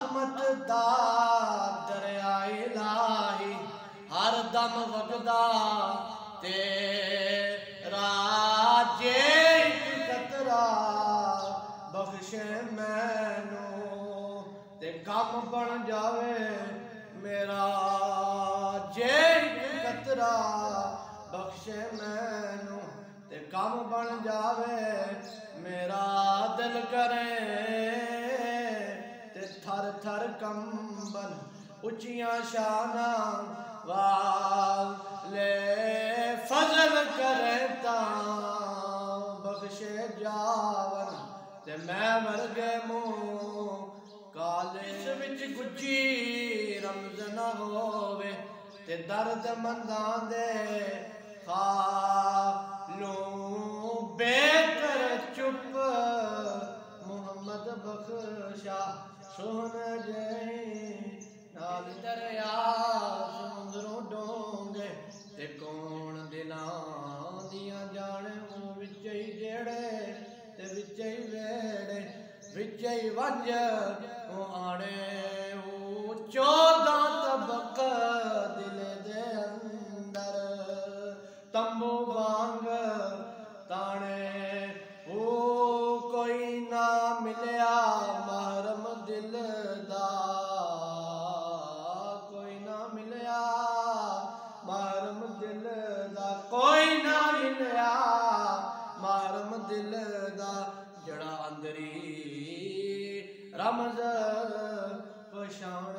रहमत दा दरिया इलाही हर दम वगदा तेरा जे कतरा बख्शे मैनू ते गम बन जावे मेरा जे कतरा बख्शे मैनू ते गम बन जावे मेरा दिल करे थर थर कंबन उचिया शाना वाले फजल करे ता बख्शे जावन ते मैं मर गए मुँह काले विच गुज्जी रमज न होवे ते दर्द मंदां दे खालू बेकर चुप मुहम्मद बख्शा सोहन जई नाल दरिया समुंदरों डोंगे ते कौन दिलां दियां जाने विच ही जेड़े ते विच ही वेड़े विच ही वंज आने 14 तबक दिल दे अंदर तंबू वांग ताने कोई ना मिलया महरम दिल दा कोई ना मिलया महरम दिल दा कोई ना मिलया महरम दिल दा जड़ा अंदरी रमज पछाण